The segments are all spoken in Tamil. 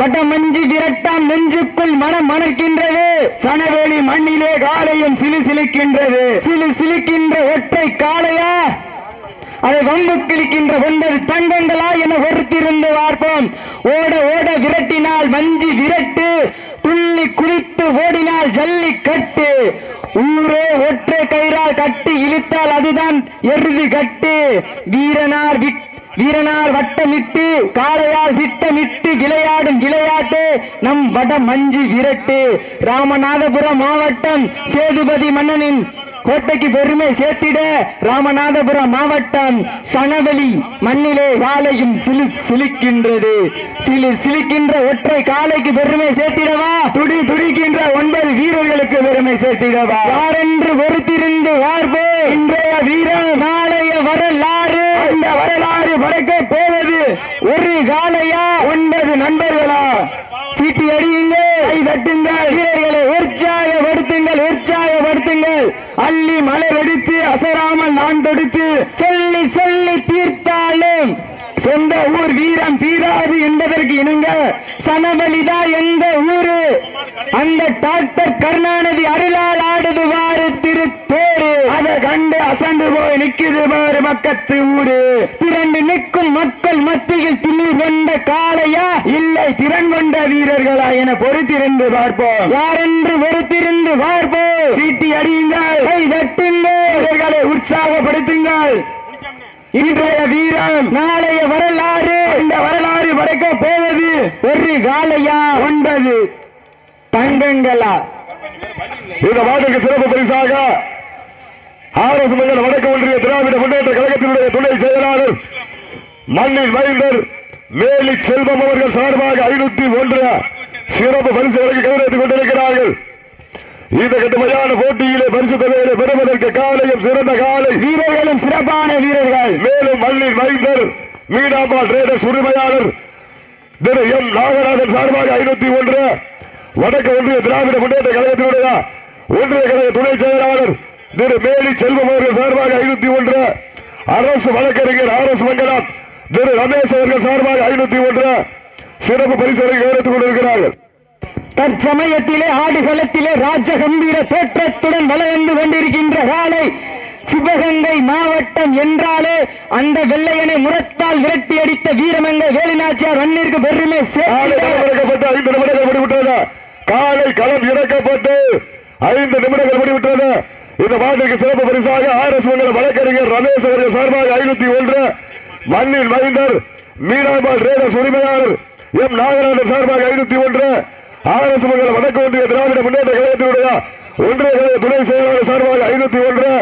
வடமஞ்சி விரட்டாம் நெஞ்சுக்குள் மனம் மணக்கின்றது. சனவேலி மண்ணிலே காலையும் சிலுசிலுக்கின்றது. சிலுசிலுக்கின்ற ஒற்றை காளையா, அதை வம்பு கிழிக்கின்ற 9 தங்கங்களா என ஒருத்திருந்து பார்ப்போம். ஓட ஓட விரட்டினால் வஞ்சி விரட்டு, துள்ளி குளித்து ஓடினால் ஜல்லி கட்டு. ஊரே ஒற்றை கயிறால் கட்டி இழுத்தால் அதுதான் எருது கட்டு. வீரனார் வட்டமிட்டு காளையால் திட்டமிட்டு விளையாடும் விளையாட்டு நம் வட மஞ்சி விரட்டு. ராமநாதபுரம் மாவட்டம் சேதுபதி மன்னனின் கோட்டைக்கு பெருமை சேர்த்திட ராமநாதபுரம் மாவட்டம் சனவெளி மண்ணிலே காலையும் சிலுக்கின்றது. சிலுக்கின்ற ஒற்றை காலைக்கு பெருமை சேர்த்திடவா, துடிக்கின்ற 9 வீரர்களுக்கு பெருமை சேர்த்திடவா? யாரென்று பொறுத்திருந்து வார்போ இன்றைய வீரர் நாளைய வரலாறு. அந்த வரலாறு படைக்க போவது ஒரு காலையா 9 நண்பர்களா? சீட்டி அடியுங்கள், கை தட்டுங்கள், வீரர்களை உற்சாகப்படுத்துங்கள். அள்ளி மலை வெடித்து அசராமல் நான் தொடுத்து சொல்லி சொல்லி தீர்த்தாலும் சொந்த ஊர் வீரம் தீராது என்பதற்கு இணங்க சனவெளிதா எங்க ஊரு. அந்த டாக்டர் கருணாநிதி அருளால் ஆடுதுவாறு திருத்தேரு. அதை கண்டு அசந்து போய் நிக்குது பாரு பக்கத்து ஊரு. திரண்டு நிற்கும் மக்கள் மத்தியில் திமிர் கொண்ட காளையா, இல்லை திறன் கொண்ட வீரர்களா என பொறுத்திருந்து பார்ப்போம். யாரென்று பொறுத்திருந்து பார்ப்போம். சீட்டி அடியுங்கள், கை தட்டுங்கள், வீரர்களை உற்சாகப்படுத்துங்கள். இன்றைய வீரம் நாளைய வரலாறு. இந்த வரலாறு படைக்க போவது ஒரு காளையா 9 தங்கங்களா? இந்த மாட்டுக்கு சிறப்பு பரிசாக ஆர்எஸ் மண்டல வடக்கு ஒன்றிய திராவிட முன்னேற்ற கழகத்தினுடைய துணை செயலாளர் மண்ணின் மைந்தர் மேலி செல்வம் அவர்கள் சார்பாக 501 சிறப்பு பரிசுகளுக்கு கௌரவித்துக் கொண்டிருக்கிறார்கள். இந்த கடுமையான போட்டியிலே பரிசு தொகையை பெறுவதற்கு காலையும் சிறந்த காலை வீரர்களும் சிறப்பான வீரர்கள். மேலும் மண்ணின் மைந்தர் மீனாம்பாள் டிரேடர்ஸ் உரிமையாளர் திரு எம் நாகராஜன் சார்பாக 501 வடக்கு ஒன்றிய திராவிட முன்னேற்ற கழகத்தினுடைய ஒன்றிய கழக துணை செயலாளர் திரு மேலி செல்வம் அவர்கள் சார்பாக 501 அரசு வழக்கறிஞர் ஆர்எஸ் மங்கலம் திரு ரமேஷ் அவர்கள் சார்பாக 501 சிறப்பு பரிசுகளை கௌரவித்துக் கொண்டிருக்கிறார்கள். தற்சமயத்திலே ஆடுகளத்திலே ராஜகம்பீர தோற்றத்துடன் வளர்ந்து கொண்டிருக்கின்ற காலை சிவகங்கை மாவட்டம் என்றாலே அந்த வெள்ளையனை முரத்தால் விரட்டி அடித்த வீரமங்கை வேலுநாச்சியார் மண்ணிற்கு பெருமை சேர்க்கப்பட்டு 5 நிமிடங்கள் முடிவிட்டது. காலை களம் இறக்கப்பட்டு 5 நிமிடங்கள் முடிவிட்டது. இந்த மாட்டுக்கு சிறப்பு பரிசாக ஆர்எஸ் மங்கலம் வழக்கறிஞர் ரமேஷ் அவர்கள் சார்பாக 501 மண்ணின் மைந்தர் மீனாம்பாள் டிரேடர்ஸ் உரிமையாளர் எம் நாகராஜன் சார்பாக 501 ஆர்எஸ் மங்கலம் வடக்கு ஒன்றிய திராவிட முன்னேற்ற கழகத்தினுடைய ஒன்றிய கழக துணை செயலாளர் சார்பாக 501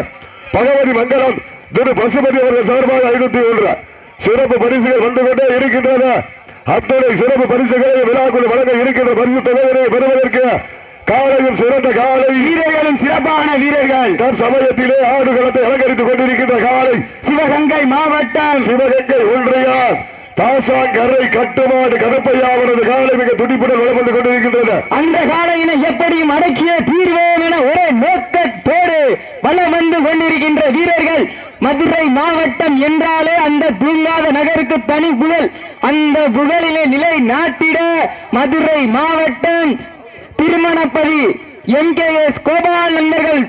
பகவதி மங்கலம் திரு பசுபதி அவர்கள் சார்பாக 501 சிறப்பு பரிசுகள் வந்து கொண்டே இருக்கின்றன. அத்தனை சிறப்பு பரிசுகளை விழாக்குள் வழங்க இருக்கின்ற பரிசு தொகையை பெறுவதற்கு காலையும் சிறந்த காலை வீரர்களும் சிறப்பான வீரர்கள். தற்சமயத்திலே ஆடுகளத்தை அலங்கரித்துக் கொண்டிருக்கின்ற காலை சிவகங்கை மாவட்டம் சிவகங்கை ஒன்றியம் தாசாங்கரை கட்டுமாடு கதப்பையா அவரது காலை மிக துடிப்புடன் வளர்ந்து கொண்டிருக்கின்றன. அந்த காலையினை எப்படியும் அடக்கிய தீர்வோம் என ஒரே நோக்கத்தோடு வளம் வந்து கொண்டிருக்கின்ற வீரர்கள். மதுரை மாவட்டம் என்றாலே அந்த தூங்காத நகருக்கு தனி புகழ். அந்த புகழிலே நிலை நாட்டிட மதுரை மாவட்டம் திருமணப்பதி எம்கேஎஸ் கோபால் நண்பர்கள்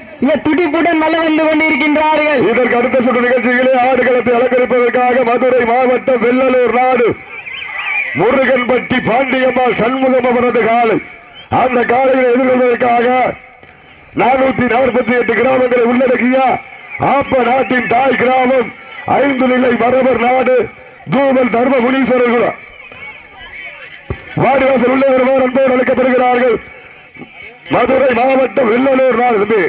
துடிப்புடன் வள வந்து கொண்டிருக்கின்றார்கள். இதற்கு அடுத்த சுற்று நிகழ்ச்சிகளே ஆடுகளத்தை அலங்கரிப்பதற்காக மதுரை மாவட்டம் வெள்ளலூர் நாடு முருகன்பட்டி பாண்டியம்மாள் சண்முகம் அவரது காலை. அந்த காலையை எதிர்கொள்வதற்காக 448 கிராமங்களை உள்ளடக்கிய ஆப்ப நாட்டின் தாய் கிராமம் 5 நிலை மரபர் நாடு தூவல் தர்ம முனீஸ்வரர் வாடிவாசல் உள்ள வருவார் என்பவர் அழைக்கப்படுகிறார்கள். மதுரை மாவட்டம் வெள்ளலூர் நாடு.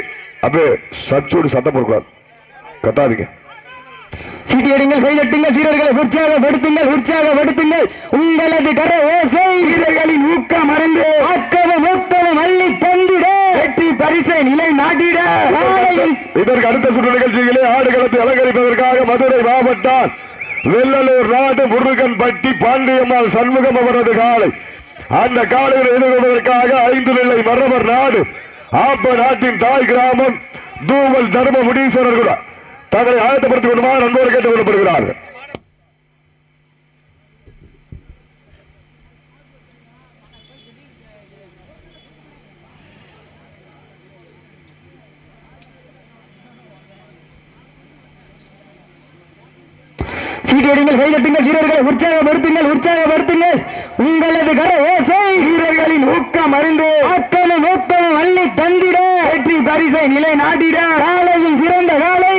அப்பே சச்சோடு சத்தம் போடக்கூடாது, கத்தாதீங்க. சீட்டியடிங்கள், கைதட்டுங்கள், வீரர்களை உற்சாகப்படுத்துங்கள். உங்களது கர ஓசை வீரர்களின் ஊக்கம் அறிந்து ஆக்கவும் ஊக்கவும் அள்ளி தந்திட வெற்றி பரிசை நிலை நாட்டிட. இதற்கு அடுத்த சுற்று நிகழ்ச்சிகளே ஆடுகளத்தை அலங்கரிப்பதற்காக மதுரை மாவட்டம் வெள்ளலூர் நாடு முருகன்பட்டி பாண்டியம்மாள் சண்முகம் அவரது காலை. அந்த காலையில் எதிர்கொள்வதற்காக 5 நிலை மரபர் நாடு ஆப்ப நாட்டின் தாய் கிராமம் தூவல் தர்ம முனீஸ்வரர் கூட தங்களை ஆயத்தப்படுத்திக் கொள்ளுமாறு அன்போடு கேட்டுக் கொள்ளப்படுகிறார்கள். சீட்டியடிங்கள், கைதட்டுங்கள், வீரர்களை உற்சாகப்படுத்துங்கள், உற்சாகப்படுத்துங்கள். உங்களது கர ஓசை வீரர்களின் ஊக்கம் அறிந்து ஆக்கமும் ஊக்கமும் அள்ளி தந்திட வெற்றி பரிசை நிலை நாட்டிட காலையும் சிறந்த காலை.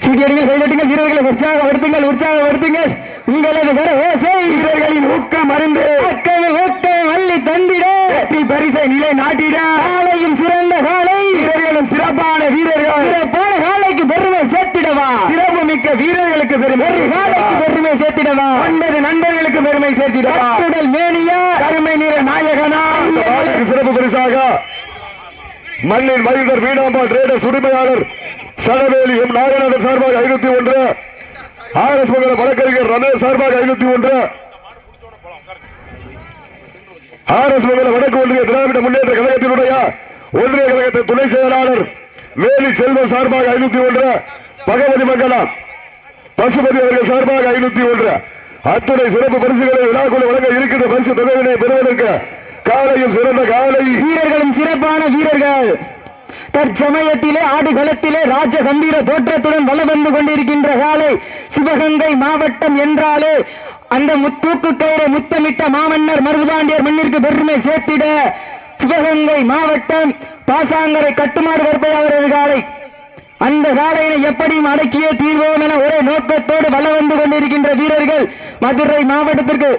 சீட்டியடிங்கள், கைதட்டுங்கள், வீரர்களை உற்சாகப்படுத்துங்கள், உற்சாகப்படுத்துங்கள். உங்களது கர ஓசை வீரர்களின் ஊக்கம் அறிந்து ஆக்கமும் ஊக்கமும் அள்ளி தந்திட வெற்றி பரிசை நிலை நாட்டிட காலையும் சிறந்த காலை. வீரர்களும் சிறப்பான வீரர்கள், சிறப்பான காலைக்கு பெருமை சேர்த்திடவா, சிறப்பு மிக்க வீரர்களுக்கு பெருமை, காலைக்கு பெருமை சேர்த்திடவா, 9 நண்பர்களுக்கு பெருமை சேர்த்திடவா. உடல் மேனியா கருமை நிற நாயகனா சிறப்பு பரிசாக மண்ணின் மைந்தர் வீணாம்பாள் ரேடர்ஸ் உரிமையாளர் சடவேலி எம் நாகநாதன் சார்பாக 501, ஆர்எஸ் மங்கல வழக்கறிஞர் ரமேஷ் சார்பாக 501, ஆர்எஸ் மங்கல வடக்கு ஒன்றிய திராவிட முன்னேற்ற கழகத்தினுடைய ஒன்றிய கழகத்தின் துணை செயலாளர் வேலி செல்வம் சார்பாக 501, பகவதி மங்கலம் பசுபதி அவர்கள் சார்பாக 501. அத்துணை சிறப்பு பரிசுகளை விழாக்குழு வழங்க இருக்கின்ற பரிசு தொகையினை பெறுவதற்கு காலையும் சிறந்த காலை, வீரர்களும் சிறப்பான வீரர்கள். தற்சமயத்திலே ஆடுகளத்திலே ராஜ கம்பீர தோற்றத்துடன் வலம் வந்து கொண்டிருக்கின்ற காலை. சிவகங்கை மாவட்டம் என்றாலே அந்த முத்தூக்கு கயிறை முத்தமிட்ட மாமன்னர் மருதுபாண்டியர் மண்ணிற்கு பெருமை சேர்த்திட சிவகங்கை மாவட்டம் பாசாங்கரை கட்டுமாடு கற்பை அவரது காலை. அந்த காலையினை எப்படியும் அடக்கியே தீர்வோம் என ஒரே நோக்கத்தோடு வலம் வந்து கொண்டிருக்கின்ற வீரர்கள் மதுரை மாவட்டத்திற்கு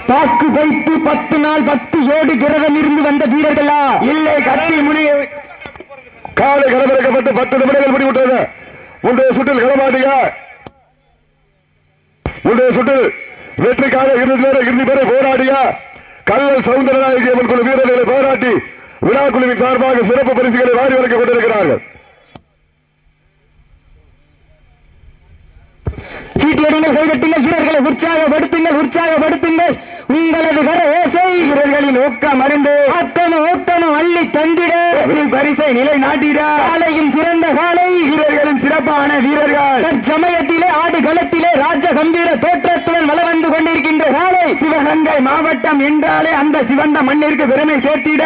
தாக்கு வைத்து 10 நாள் 10 ஜோடி கிரதம் இருந்து வந்த வீரர்களா இல்லை கத்தி முனிய காலை களமிறக்கப்பட்டு 10 நிமிடங்கள் முடிவுற்றது. முந்தைய சுற்றில் களமாடிய முந்தைய சுற்றில் வெற்றிக்காக இறுதி வரை போராடிய கல்லல் சவுந்தரநாயகி அம்மன் குழு வீரர்களை பாராட்டி விழா குழுவின் சார்பாக சிறப்பு பரிசுகளை வாரி வழங்கிக் கொண்டிருக்கிறார்கள். சீட்டியடிங்கள், கைதட்டுங்கள், வீரர்களை உற்சாகப்படுத்துங்கள், உற்சாகப்படுத்துங்கள். உங்களது கர ஓசை வீரர்களின் ஊக்கம் அறிந்து ஆக்கமும் ஊக்கமும் அள்ளி தந்திட பரிசை நிலை நாட்டிட காலையும் சிறந்த காலை, வீரர்களும் சிறப்பான வீரர்கள். தற்சமயத்திலே ஆடுகளத்திலே ராஜ கம்பீர தோற்றத்துடன் வலம் வந்து கொண்டிருக்கின்ற காலை. சிவகங்கை மாவட்டம் என்றாலே அந்த சிவந்த மண்ணிற்கு பெருமை சேர்த்திட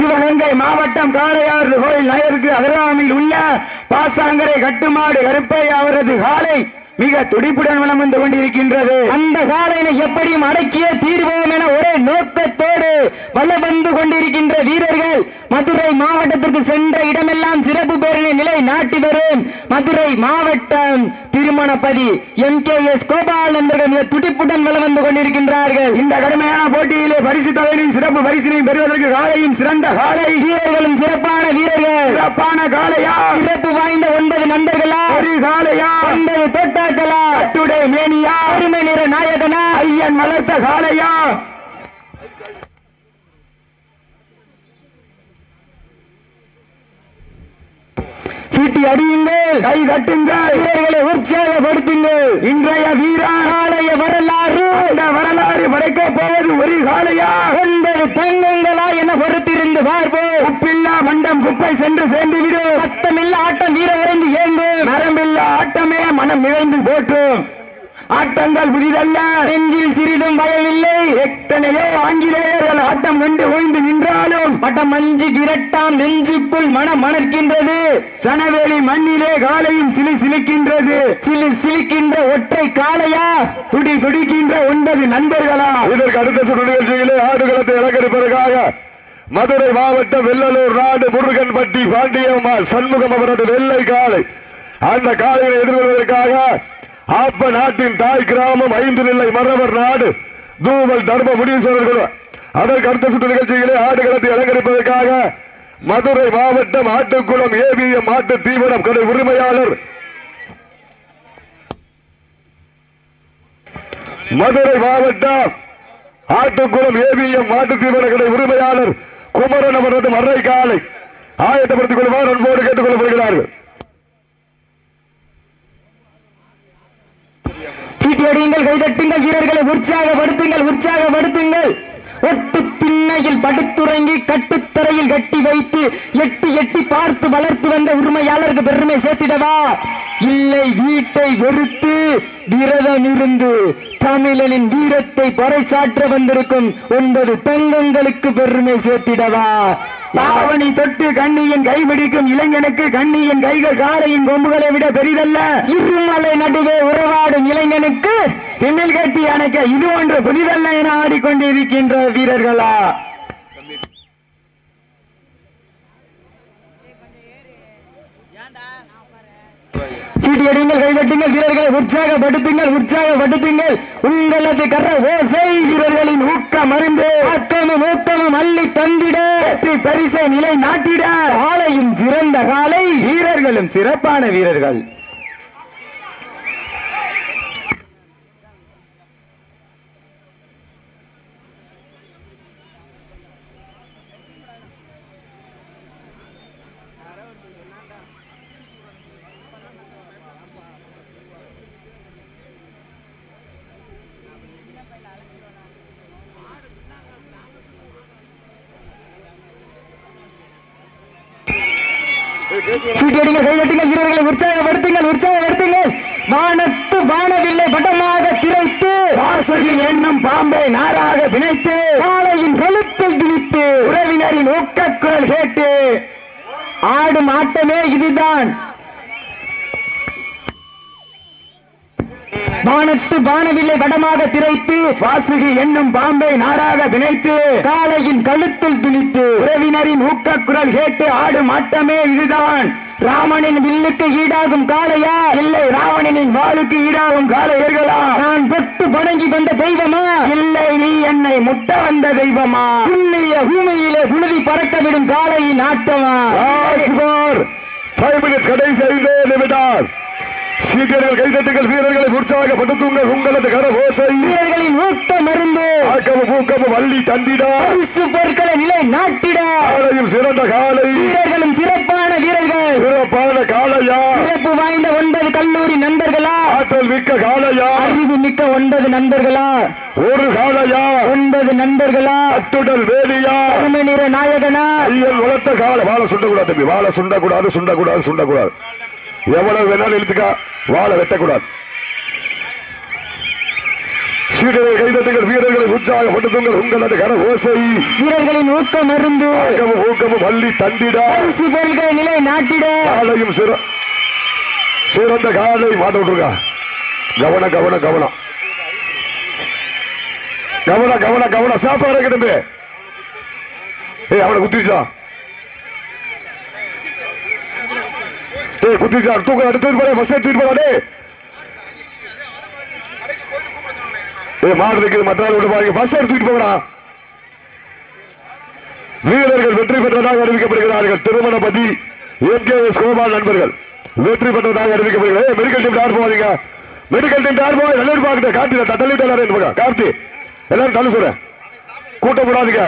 சிவகங்கை மாவட்டம் காளையார் கோயில் நகருக்கு அகராமில் உள்ள பாசாங்கரை கட்டுமாடு கருப்பை அவரது காலை மிக துடிப்புடன் வலம் வந்து கொண்டிருக்கின்றது. அந்த காலையினை எப்படியும் அடக்கிய தீர்வோம் என ஒரே நோக்கத்தோடு வலம் வந்து கொண்டிருக்கின்ற வீரர்கள் மதுரை மாவட்டத்திற்கு சென்ற இடமெல்லாம் சிறப்பு பேரணி நிலை நாட்டி வரும் மதுரை மாவட்டம் திருமணப்பதி MKS கோபால் என்பவர்கள் துடிப்புடன் வலம் வந்து கொண்டிருக்கின்றார்கள். இந்த கடுமையான போட்டியிலே பரிசு தொகையிலும் சிறப்பு பரிசினையும் பெறுவதற்கு காலையும் சிறந்த காலை, வீரர்களும் சிறப்பான வீரர்கள். சிறப்பான காலையா, சிறப்பு வாய்ந்த 9 நண்பர்களா, ஒரு காலையா, 9 தோட்டாக்களா, அட்டுடை மேனியா, அருமை நிற நாயகனா, ஐயன் வளர்த்த காலையா. சீட்டி அடியுங்கள், கை தட்டுங்கள், வீரர்களை உற்சாகப்படுத்துங்கள். இன்றைய வீராலய வரலாறு, இந்த வரலாறு படைக்கப் போவது ஒரு காலையா 9 தங்கங்களா என பொறுத்திருந்து பார்ப்போம். உப்பில்லா மண்டம் குப்பை சென்று சேர்ந்துவிடும், சத்தமில்லா ஆட்டம் வீர வரைந்து ஏங்கும், நரம்பில்லா ஆட்டமே மனம் நிறைந்து போற்றும். ஆட்டங்கள் புதிதல்ல, நெஞ்சில் சிறிதும் பயமில்லை. எத்தனையோ ஆங்கிலேயர்கள் ஆட்டம் கண்டு ஓய்ந்து நின்றாலும் பட்டம் மஞ்சு விரட்டாம் நெஞ்சுக்குள் மனம் மணர்க்கின்றது. சனவேலி மண்ணிலே காலையும் சிலி சிலிக்கின்றது. சிலி சிலிக்கின்ற ஒற்றை காளையா, துடி துடிக்கின்ற 9 நண்பர்களா. இதற்கு அடுத்த சுற்று நிகழ்ச்சியிலே ஆடுகளத்தை அலங்கரிப்பதற்காக மதுரை மாவட்டம் வெள்ளலூர் நாடு முருகன்பட்டி பாண்டியம்மாள் சண்முகம் அவரது வெள்ளை காளை. அந்த காளையை எதிர்கொள்வதற்காக ஆப்ப நாட்டின் தாய் கிராமம் 5 நிலை மரவர் நாடு தூவல் தர்ம முனீஸ்வரர்கள். அதற்கு அடுத்த சுற்று நிகழ்ச்சியிலே ஆடுகளத்தை அலங்கரிப்பதற்காக மதுரை மாவட்டம் ஆட்டுக்குளம் ஏவிஎம் மாட்டு தீவனம் கடை உரிமையாளர் மதுரை மாவட்டம் ஆட்டுக்குளம் ஏவிஎம் மாட்டு தீவன கடை உரிமையாளர் குமரன் அவரது மறை காலை ஆயத்தப்படுத்திக் கொள்வார் அன்போடு கேட்டுக் கொள்ளப்படுகிறார்கள். சீட்டியடியுங்கள், கைதட்டுங்கள், வீரர்களை உற்சாகப்படுத்துங்கள். ஒட்டு திண்ணையில் படுத்துறங்கி கட்டுத்தரையில் கட்டி வைத்து எட்டி எட்டி பார்த்து வளர்த்து வந்த உரிமையாளருக்கு பெருமை சேர்த்திடவா, இல்லை வீட்டை வெறுத்து விரதம் இருந்து தமிழனின் வீரத்தை பறைசாற்ற வந்திருக்கும் 9 தங்கங்களுக்கு பெருமை சேர்த்திடவா? தாவணி தொட்டு கண்ணியின் கைபிடிக்கும் இளைஞனுக்கு கண்ணியின் கைகள் காளையின் கொம்புகளை விட பெரிதல்ல. இருமலை நடுவே உறவாடும் இளைஞனுக்கு பின்னில் கட்டி அணைக்க இது ஒன்று புதிதல்ல என ஆடிக்கொண்டிருக்கின்ற வீரர்களா? சீட்டியடியுங்கள், கைதட்டுங்கள், வீரர்களை உற்சாகப்படுத்துங்கள். உங்களது கர ஓசை வீரர்களின் ஊக்கம் அறிந்து ஊக்கமும் அள்ளி தந்திட பரிசை நிலை நாட்டிட காலையும் சிறந்த காலை, வீரர்களும் சிறப்பான வீரர்கள். சீட்டியடிங்கள், கைதட்டுங்கள், வீரர்களை உற்சாகப்படுத்துங்கள். வானத்து வானவில்லை பட்டமாக திரைத்து வாசகி என்னும் பாம்பை நாராக பிணைத்து காளையின் கழுத்தில் திணித்து உறவினரின் ஊக்கக்குரல் கேட்டு ஆடும் ஆட்டமே இதுதான். வானத்து வானவில்லை படமாக திரைத்து வாசுகி என்னும் பாம்பை நாராக பிணைத்து காளையின் கழுத்தில் திணித்து உறவினரின் ஊக்கக்குரல் கேட்டு ஆடும் ஆட்டமே இதுதான். ராமனின் வில்லுக்கு ஈடாகும் காளையா, இல்லை ராவணனின் வாளுக்கு ஈடாகும் காளையர்களா? நான் தொட்டு வணங்கி வந்த தெய்வமா, இல்லை நீ என்னை முட்ட வந்த தெய்வமா? புண்ணிய பூமியிலே புழுதி பறக்க விடும் காளையின் ஆட்டமா? 5 minutes கடைசி 5 நிமிடம். சீக்கியர்கள், கைதட்டுங்கள், வீரர்களை உற்சாகப்படுத்துங்கள். உங்களது கர ஓசை வீரர்களின் ஊக்கம் மருந்து ஊக்கமும் வள்ளி தந்திட பொருட்களை நிலை நாட்டிட காலையும் சிறந்த காலை, வீரர்களும் சிறப்பான வீரர்கள். சிறப்பான காலையா, சிறப்பு வாய்ந்த 9 கல்லூரி நண்பர்களா, ஆற்றல் மிக்க காலையா, அறிவு மிக்க 9 நண்பர்களா, ஒரு காலையா, 9 நண்பர்களா, அத்துடல் வேலியா, அருமை நிற நாயகனா, ஐயன் வளர்த்த கால. வாழை சுண்டக்கூடாது தம்பி, வாழை சுண்டக்கூடாது. எவ்வளவு வேணாலும் இழுத்துக்கா, வாழை வெட்டக்கூடாது. சீடர்கள், கைதட்டுங்கள், வீரர்களை உற்சாகப்படுத்துங்கள். உங்களது கர ஓசை வீரர்களின் ஊக்கம் மருந்து ஊக்கமும் வள்ளி தந்திட பொருள்களை நிலை நாட்டிட காலையும் சிறந்த காலை மாட்ட விட்டுருக்கா. கவனம் சாப்பாடு கிட்டே அவனை குத்திச்சா குத்திச்சா தூக்க அடுத்து பஸ் எடுத்துட்டு போறாடே. மாடு இருக்குது, மற்ற விட்டு பாருங்க, பஸ் எடுத்துட்டு போகடா. வீரர்கள் வெற்றி பெற்றதாக அறிவிக்கப்படுகிறார்கள். திருமணபதி எம்கேஎஸ் கோபால் நண்பர்கள் வெற்றி பெற்றதாக அறிவிக்கப்படுகிறது. மெடிக்கல் டீம் யார் போவாதீங்க, மெடிக்கல் டீம் யார் போவா எல்லாரும் பாக்கிட்ட கார்த்தி தள்ளிட்டு எல்லாரும் கார்த்தி எல்லாரும் தள்ளு சொல்றேன், கூட்டம் போடாதீங்க.